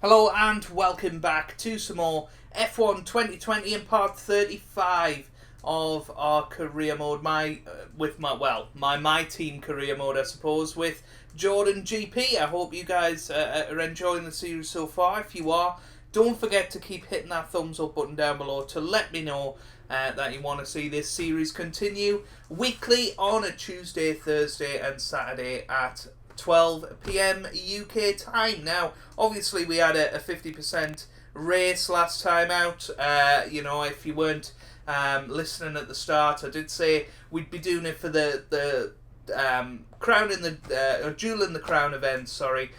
Hello and welcome back to some more F1 2020 in part 35 of our career mode. My team career mode, I suppose, with Jordan GP. I hope you guys are enjoying the series so far. If you are, don't forget to keep hitting that thumbs up button down below to let me know that you want to see this series continue weekly on a Tuesday, Thursday and Saturday at 12 p.m. UK time. Now, obviously, we had a 50% race last time out. If you weren't listening at the start, I did say we'd be doing it for the crown in the duel in the crown event. Sorry,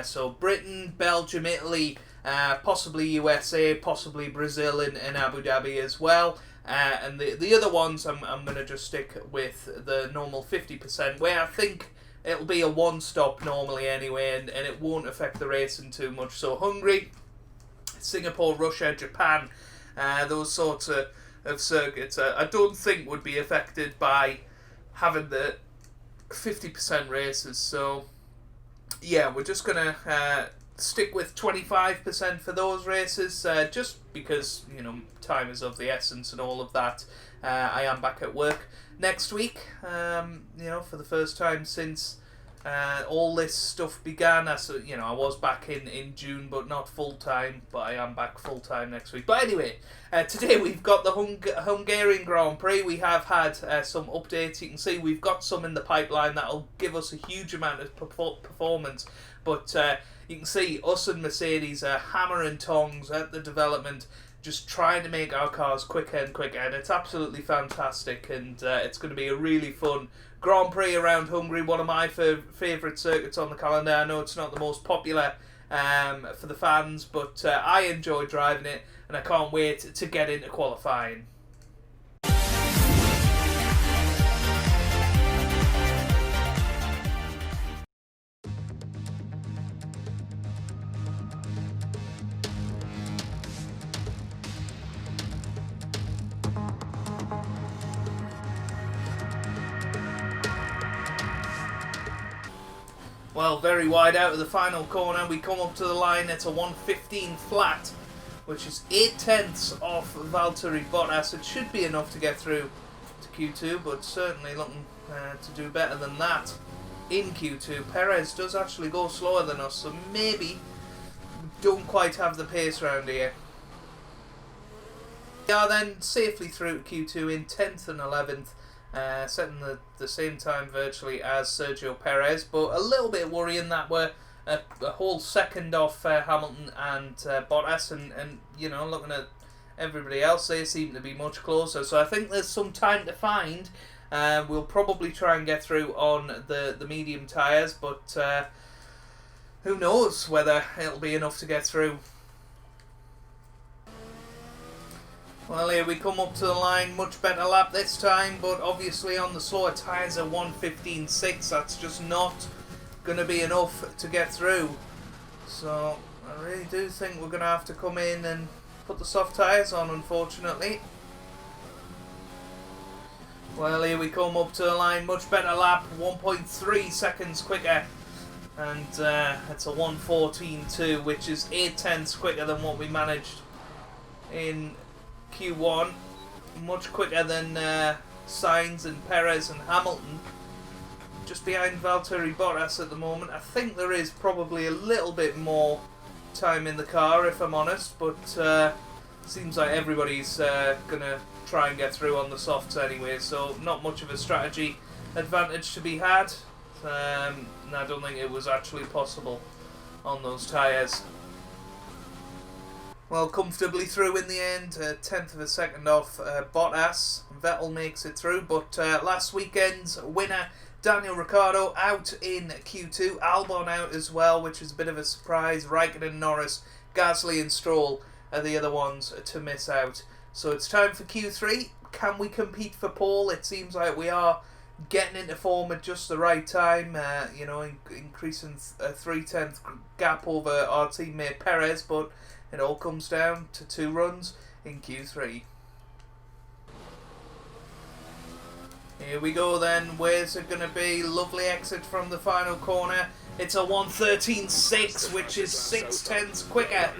so Britain, Belgium, Italy, possibly USA, possibly Brazil in Abu Dhabi as well. And the other ones, I'm going to just stick with the normal 50%, where I think it'll be a one-stop normally anyway, and it won't affect the racing too much. So Hungary, Singapore, Russia, Japan, those sorts of circuits, I don't think would be affected by having the 50% races. So yeah, we're just going to stick with 25% for those races, just because, time is of the essence and all of that. I am back at work next week, for the first time since all this stuff began. I was back in June, but not full-time, but I am back full-time next week. But anyway, today we've got the Hungarian Grand Prix. We have had some updates. You can see we've got some in the pipeline that'll give us a huge amount of performance, but you can see us and Mercedes are hammer and tongs at the development, just trying to make our cars quicker and quicker, and it's absolutely fantastic, and it's going to be a really fun Grand Prix around Hungary, one of my favourite circuits on the calendar. I know it's not the most popular for the fans, but I enjoy driving it, and I can't wait to get into qualifying. Well, very wide out of the final corner. We come up to the line. It's a 1:15 flat, which is 8/10 off Valtteri Bottas. It should be enough to get through to Q2, but certainly looking to do better than that in Q2. Perez does actually go slower than us, so maybe don't quite have the pace round here. We are then safely through to Q2 in 10th and 11th. Setting the same time virtually as Sergio Perez, but a little bit worrying that we're a whole second off Hamilton and Bottas, and looking at everybody else, they seem to be much closer. So I think there's some time to find. We'll probably try and get through on the medium tyres, but who knows whether it'll be enough to get through. Well, here we come up to the line, much better lap this time, but obviously on the slower tyres at 1:15.6, that's just not going to be enough to get through. So I really do think we're going to have to come in and put the soft tyres on, unfortunately. Well, here we come up to the line, much better lap, 1.3 seconds quicker, and it's a 1:14.2, which is 8/10 quicker than what we managed in Q1, much quicker than Sainz and Perez and Hamilton. Just behind Valtteri Bottas at the moment. I think there is probably a little bit more time in the car, if I'm honest, but seems like everybody's going to try and get through on the softs anyway, so not much of a strategy advantage to be had. And I don't think it was actually possible on those tyres. Well, comfortably through in the end, 10th of a second off Bottas. Vettel makes it through, but last weekend's winner, Daniel Ricciardo, out in Q2. Albon out as well, which is a bit of a surprise. Raikkonen, Norris, Gasly and Stroll are the other ones to miss out. So it's time for Q3. Can we compete for pole? It seems like we are getting into form at just the right time, increasing a 3/10 gap over our teammate Perez, but it all comes down to 2 runs in Q3. Here we go then. Where's it going to be? Lovely exit from the final corner. It's a 1:13.6, which is 6/10ths quicker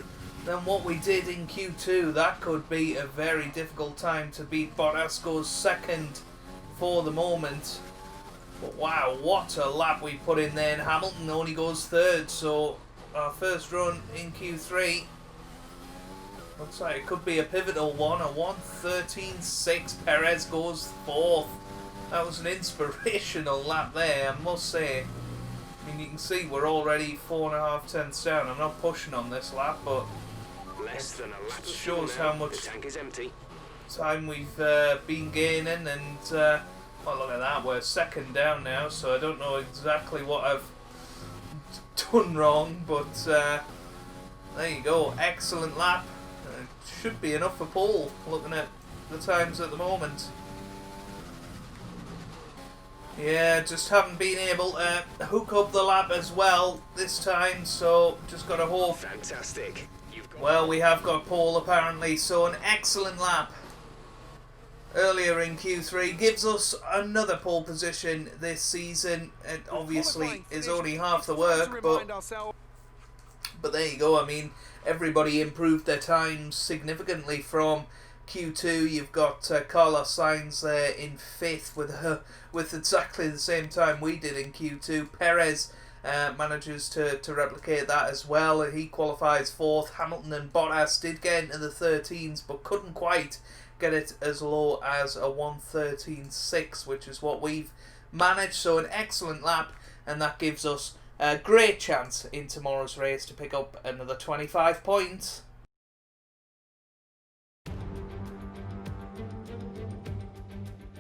than what we did in Q2. That could be a very difficult time to beat. Bottas goes second for the moment. But wow, what a lap we put in there. And Hamilton only goes third, so our first run in Q3 looks like it could be a pivotal one. A 1:13.6. Perez goes fourth. That was an inspirational lap there, I must say. I mean, you can see we're already 4.5 tenths down. I'm not pushing on this lap, but less than a lap it shows how much the tank is empty. time we've been gaining. And well, look at that, we're second down now, so I don't know exactly what I've done wrong, but there you go. Excellent lap. Should be enough for pole, looking at the times at the moment. Yeah, just haven't been able to hook up the lap as well this time, so just got to hope. Fantastic. Well, we have got pole apparently, so an excellent lap earlier in Q3 gives us another pole position this season. It obviously is only half the work, but there you go. I mean, everybody improved their times significantly from Q2. You've got Carlos Sainz there in 5th with exactly the same time we did in Q2. Perez manages to replicate that as well. He qualifies 4th. Hamilton and Bottas did get into the 13s, but couldn't quite get it as low as a 1:13.6, which is what we've managed. So an excellent lap, and that gives us a great chance in tomorrow's race to pick up another 25 points.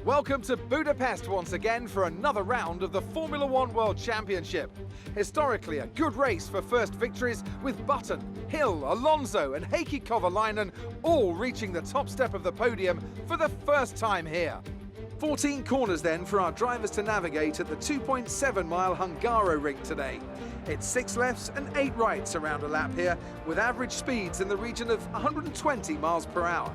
Welcome to Budapest once again for another round of the Formula One World Championship. Historically a good race for first victories, with Button, Hill, Alonso and Heikki Kovalainen all reaching the top step of the podium for the first time here. 14 corners then for our drivers to navigate at the 2.7-mile Hungaroring today. It's 6 lefts and 8 rights around a lap here, with average speeds in the region of 120 miles per hour.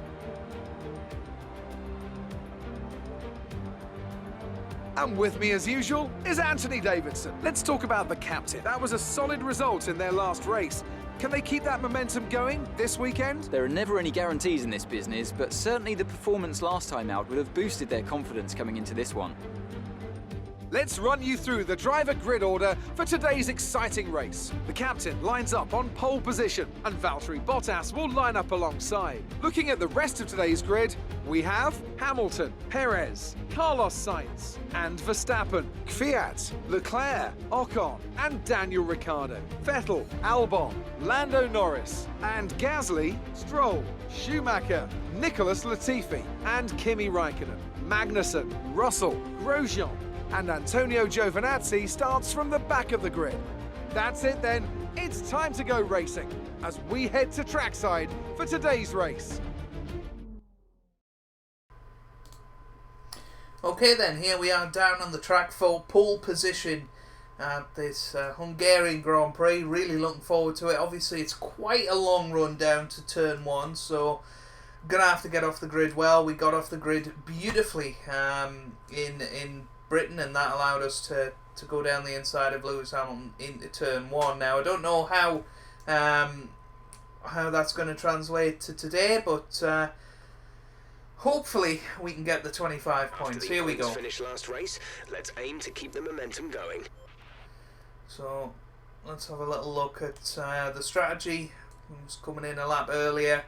And with me as usual is Anthony Davidson. Let's talk about the captain. That was a solid result in their last race. Can they keep that momentum going this weekend? There are never any guarantees in this business, but certainly the performance last time out would have boosted their confidence coming into this one. Let's run you through the driver grid order for today's exciting race. The captain lines up on pole position, and Valtteri Bottas will line up alongside. Looking at the rest of today's grid, we have Hamilton, Perez, Carlos Sainz, and Verstappen, Kvyat, Leclerc, Ocon, and Daniel Ricciardo, Vettel, Albon, Lando Norris, and Gasly, Stroll, Schumacher, Nicholas Latifi, and Kimi Raikkonen. Magnussen, Russell, Grosjean, and Antonio Giovinazzi starts from the back of the grid. That's it then, it's time to go racing as we head to trackside for today's race. Okay then, here we are down on the track for pole position at this Hungarian Grand Prix. Really looking forward to it. Obviously it's quite a long run down to turn 1, so gonna have to get off the grid well. We got off the grid beautifully in Britain, and that allowed us to go down the inside of Lewis Hamilton into turn 1. Now I don't know how that's going to translate to today, but hopefully we can get the 25 points. Here we go. Finish last race. Let's aim to keep the momentum going. So let's have a little look at the strategy. Who's coming in a lap earlier?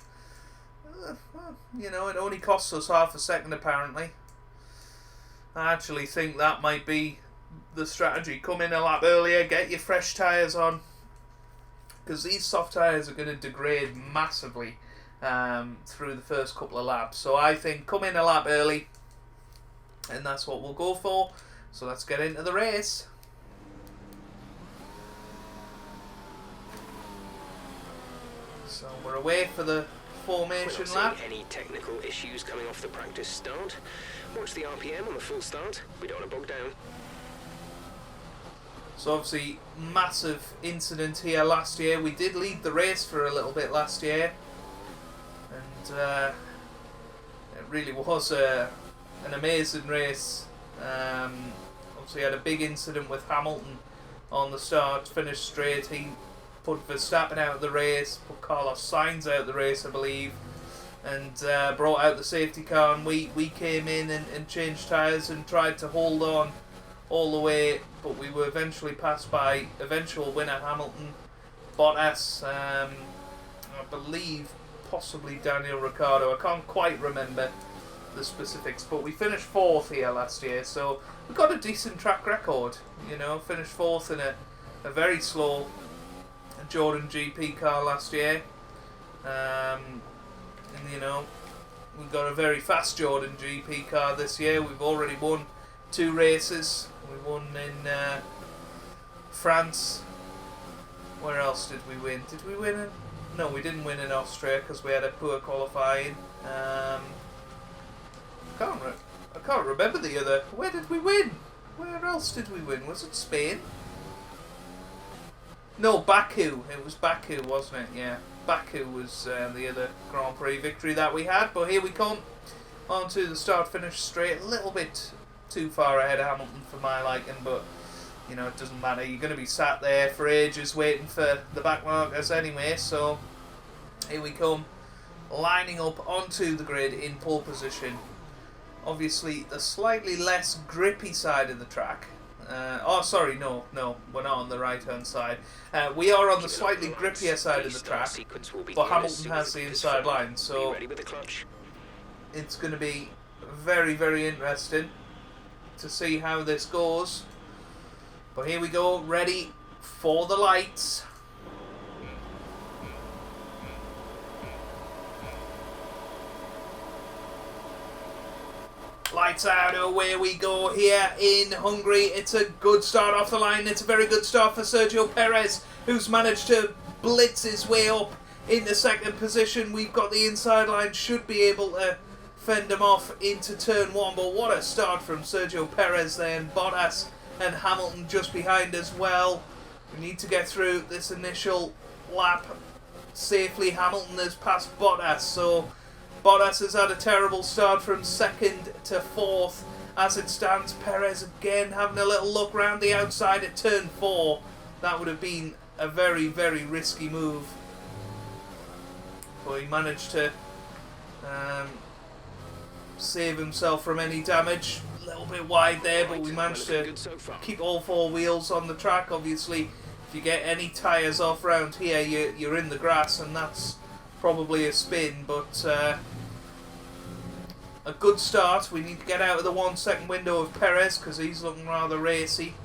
Well, you know, it only costs us half a second apparently. I actually think that might be the strategy. Come in a lap earlier, get your fresh tyres on, because these soft tyres are going to degrade massively through the first couple of laps. So I think come in a lap early, and that's what we'll go for. So let's get into the race. So we're away for the formation lap. Any technical issues coming off the practice start? Watch the RPM on the full start. We don't want to bog down. So obviously, massive incident here last year. We did lead the race for a little bit last year, and it really was an amazing race. Obviously, had a big incident with Hamilton on the start, finished straight. He put Verstappen out of the race, put Carlos Sainz out of the race, I believe, and brought out the safety car, and we came in and changed tyres and tried to hold on all the way, but we were eventually passed by eventual winner Hamilton, Bottas, I believe possibly Daniel Ricciardo. I can't quite remember the specifics, but we finished 4th here last year, so we got a decent track record, you know, finished 4th in a very slow Jordan GP car last year, and you know, we got a very fast Jordan GP car this year. We've already won 2 races. We won in France. Where else did we win? Did we win in... No, we didn't win in Austria because we had a poor qualifying. I can't remember the other. Where did we win? Where else did we win? Was it Spain? No, Baku. It was Baku, wasn't it? Yeah. Baku was the other Grand Prix victory that we had. But here we come on to the start-finish straight. A little bit too far ahead of Hamilton for my liking, but you know, it doesn't matter. You're going to be sat there for ages waiting for the back markers anyway. So here we come, lining up onto the grid in pole position. Obviously, the slightly less grippy side of the track. Oh, sorry, no, we're not on the right-hand side. We are on the slightly grippier side of the track, but Hamilton has the inside line, so it's going to be very, very interesting to see how this goes. But here we go, ready for the lights. Lights out, away we go here in Hungary. It's a good start off the line. It's a very good start for Sergio Perez, who's managed to blitz his way up into 2nd position. We've got the inside line, should be able to fend him off into turn 1. But what a start from Sergio Perez there, and Bottas and Hamilton just behind as well. We need to get through this initial lap safely. Hamilton has passed Bottas, so Bottas has had a terrible start from 2nd to 4th. As it stands, Perez again having a little look round the outside at turn 4. That would have been a very, very risky move. But he managed to save himself from any damage. A little bit wide there, but we managed to keep all 4 wheels on the track. Obviously, if you get any tyres off round here, you're in the grass, and that's probably a spin, but a good start. We need to get out of the 1 second window of Perez because he's looking rather racy.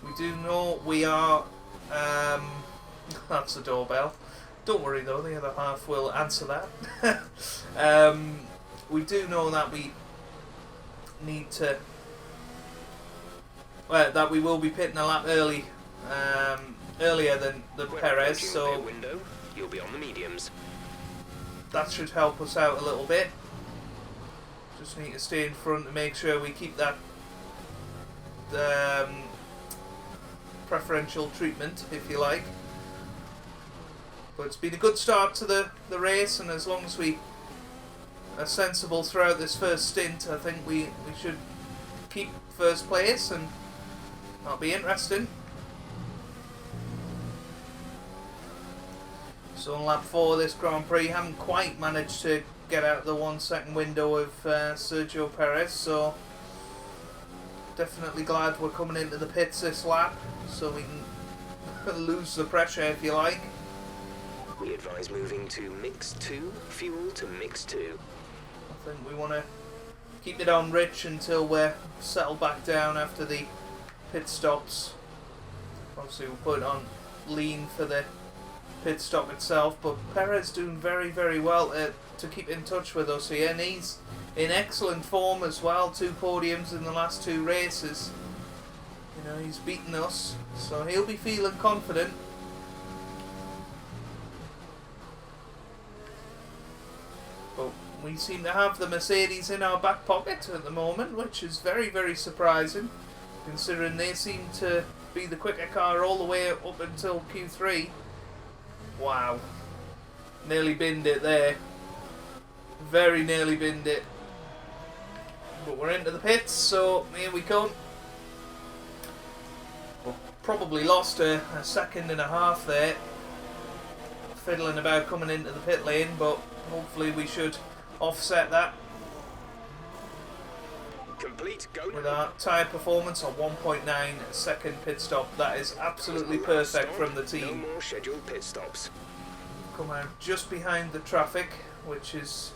We do know we are... that's the doorbell. Don't worry though, the other half will answer that. We do know that we need to... Well, that we will be pitting a lap earlier than Perez, so window, you'll be on the mediums. That should help us out a little bit. Just need to stay in front to make sure we keep that preferential treatment, if you like. But it's been a good start to the race, and as long as we are sensible throughout this first stint, I think we should keep first place, and that'll be interesting. So on lap 4 of this Grand Prix, haven't quite managed to get out the 1 second window of Sergio Perez, so definitely glad we're coming into the pits this lap, so we can lose the pressure, if you like. We advise moving to mix 2, fuel to mix 2. I think we want to keep it on rich until we're settled back down after the pit stops. Obviously we'll put it on lean for the pit stop itself, but Perez doing very, very well to keep in touch with us here, and he's in excellent form as well. 2 podiums in the last 2 races. You know, he's beaten us, so he'll be feeling confident. But we seem to have the Mercedes in our back pocket at the moment, which is very, very surprising, considering they seem to be the quicker car all the way up until Q3. Wow. Nearly binned it there. Very nearly binned it. But we're into the pits, so here we come. We're probably lost a second and a half there, fiddling about coming into the pit lane, but hopefully we should offset that Complete. Go with now. our tyre performance on 1.9 second pit stop. That is absolutely perfect from the No team. more scheduled pit stops. Come out just behind the traffic, which is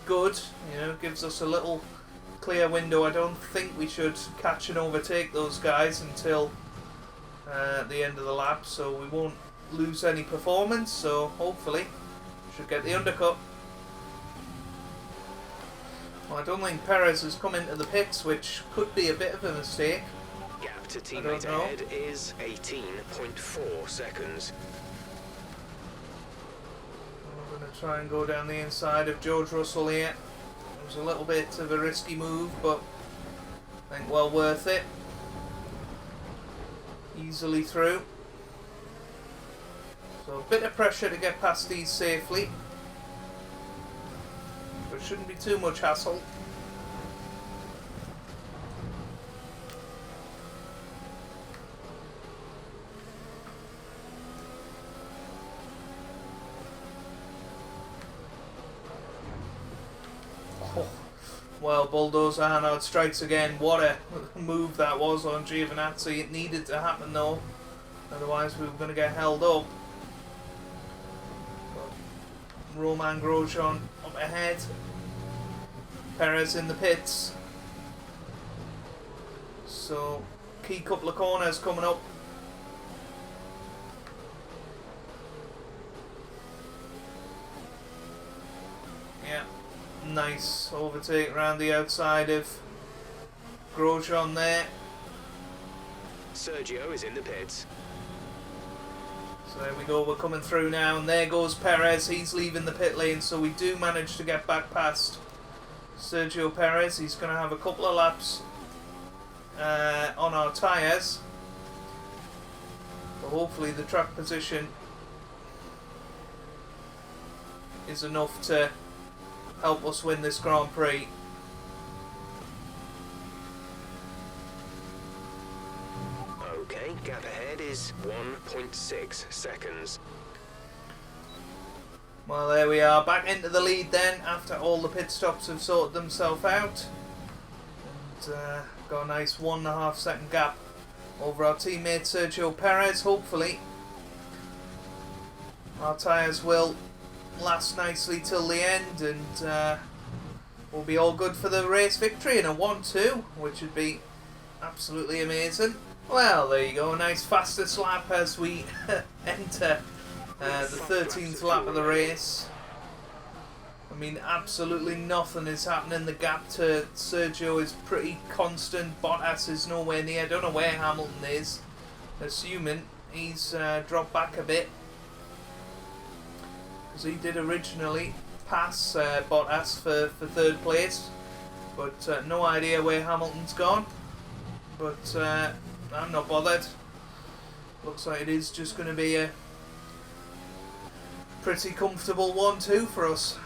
good, you know, gives us a little clear window. I don't think we should catch and overtake those guys until the end of the lap, so we won't lose any performance, so hopefully should get the undercut. Well, I don't think Perez has come into the pits, which could be a bit of a mistake. Gap to don't teammate know. ahead is 18.4 seconds. I'm going to try and go down the inside of George Russell here. It was a little bit of a risky move, but I think well worth it. Easily through. So a bit of pressure to get past these safely. But shouldn't be too much hassle. Oh, well, Bulldozer Hanaud strikes again. What a move that was on Giovinazzi. It needed to happen though, otherwise we were going to get held up. But Romain Grosjean up ahead. Perez in the pits. So, key couple of corners coming up. Yeah. Nice overtake around the outside of Grosjean there. Sergio is in the pits. So there we go, we're coming through now, and there goes Perez. He's leaving the pit lane, so we do manage to get back past Sergio Perez. He's going to have a couple of laps on our tyres. But hopefully the track position is enough to help us win this Grand Prix. Okay, gap ahead is 1.6 seconds. Well, there we are, back into the lead then, after all the pit stops have sorted themselves out. And got a nice 1.5 second gap over our teammate Sergio Perez. Hopefully our tyres will last nicely till the end, and we'll be all good for the race victory in a 1-2, which would be absolutely amazing. Well, there you go, a nice fastest lap as we enter the 13th lap of the race. I mean, absolutely nothing is happening. The gap to Sergio is pretty constant. Bottas is nowhere near. I don't know where Hamilton is. Assuming he's dropped back a bit, because he did originally pass Bottas for third place. But no idea where Hamilton's gone. But I'm not bothered. Looks like it is just going to be a pretty comfortable 1-2 for us.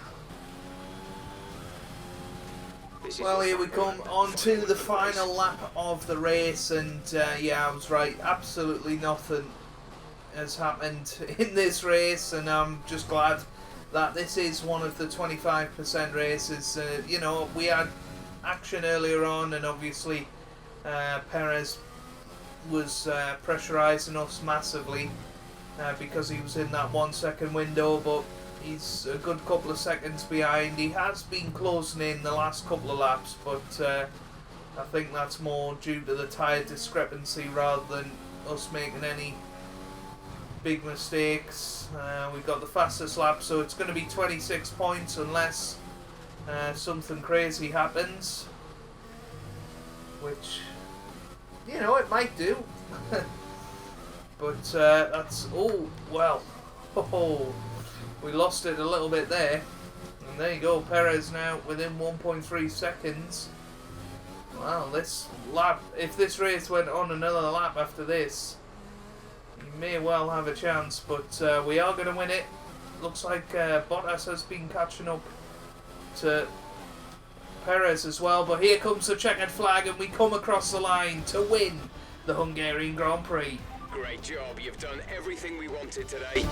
Well, here we come on to the final lap of the race, and yeah, I was right, absolutely nothing has happened in this race, and I'm just glad that this is one of the 25% races. You know, we had action earlier on, and obviously Perez was pressurising us massively because he was in that 1 second window, but he's a good couple of seconds behind. He has been closing in the last couple of laps, but I think that's more due to the tyre discrepancy rather than us making any big mistakes. We've got the fastest lap, so it's going to be 26 points unless something crazy happens, which, you know, it might do. But that's, oh, well, oh, we lost it a little bit there. And there you go, Perez now within 1.3 seconds. Well, this lap, if this race went on another lap after this, you may well have a chance, but we are going to win it. Looks like Bottas has been catching up to Perez as well, but here comes the checkered flag, and we come across the line to win the Hungarian Grand Prix. Great job. You've done everything we wanted today.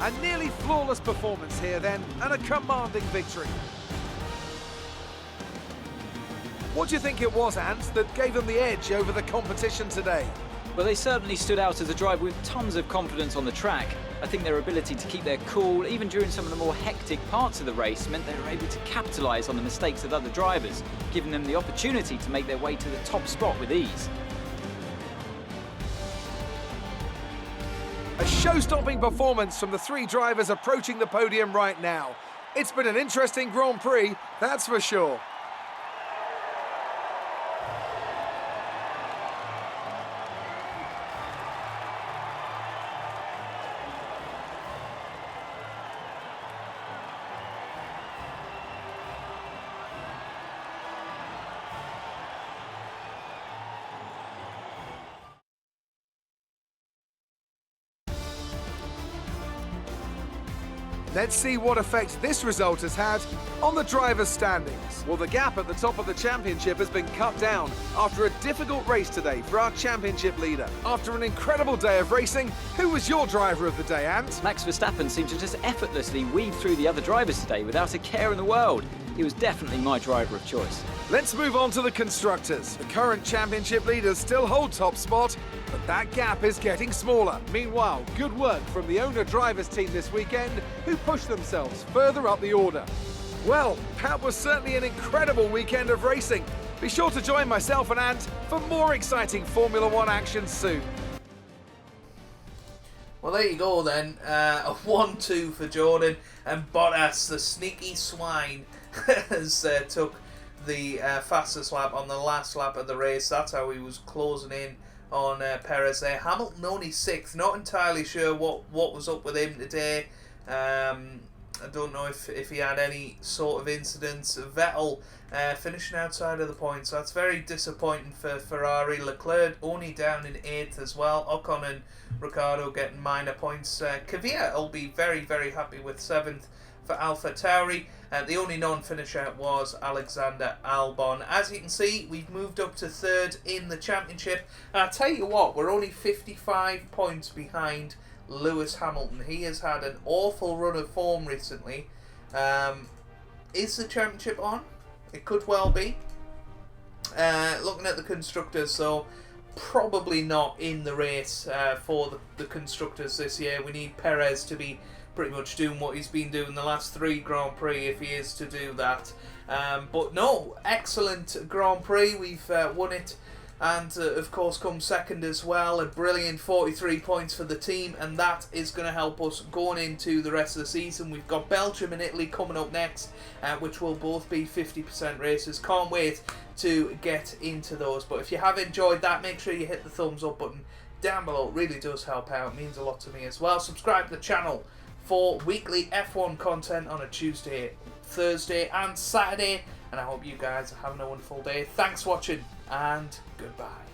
A nearly flawless performance here then, and a commanding victory. What do you think it was, Ant, that gave them the edge over the competition today? Well, they certainly stood out as a driver with tons of confidence on the track. I think their ability to keep their cool, even during some of the more hectic parts of the race, meant they were able to capitalise on the mistakes of other drivers, giving them the opportunity to make their way to the top spot with ease. A show-stopping performance from the three drivers approaching the podium right now. It's been an interesting Grand Prix, that's for sure. Let's see what effect this result has had on the drivers' standings. Well, the gap at the top of the championship has been cut down after a difficult race today for our championship leader. After an incredible day of racing, who was your driver of the day, Ant? Max Verstappen seemed to just effortlessly weave through the other drivers today without a care in the world. He was definitely my driver of choice. Let's move on to the constructors. The current championship leaders still hold top spot, but that gap is getting smaller. Meanwhile, good work from the owner-drivers team this weekend, who pushed themselves further up the order. Well, that was certainly an incredible weekend of racing. Be sure to join myself and Ant for more exciting Formula One action soon. Well, there you go then. A 1-2 for Jordan, and Bottas, the sneaky swine, has took the fastest lap on the last lap of the race. That's how he was closing in on Perez there. Hamilton only 6th. Not entirely sure what was up with him today. I don't know if he had any sort of incidents. Vettel finishing outside of the points. So that's very disappointing for Ferrari. Leclerc only down in 8th as well. Ocon and Ricciardo getting minor points. Kvyat will be very, very happy with 7th for AlphaTauri. The only non-finisher was Alexander Albon. As you can see, we've moved up to 3rd in the championship. And I'll tell you what, we're only 55 points behind Lewis Hamilton. He has had an awful run of form recently. Is the championship on? It could well be. Looking at the constructors, so probably not in the race for the constructors this year. We need Perez to be pretty much doing what he's been doing the last 3 Grand Prix if he is to do that. But no, excellent Grand Prix. We've won it, and of course come second as well. A brilliant 43 points for the team, and that is going to help us going into the rest of the season. We've got Belgium and Italy coming up next, which will both be 50% races. Can't wait to get into those. But if you have enjoyed that, make sure you hit the thumbs up button down below. It really does help out. It means a lot to me as well. Subscribe to the channel for weekly F1 content on a Tuesday, Thursday and Saturday. And I hope you guys are having a wonderful day. Thanks for watching, and goodbye.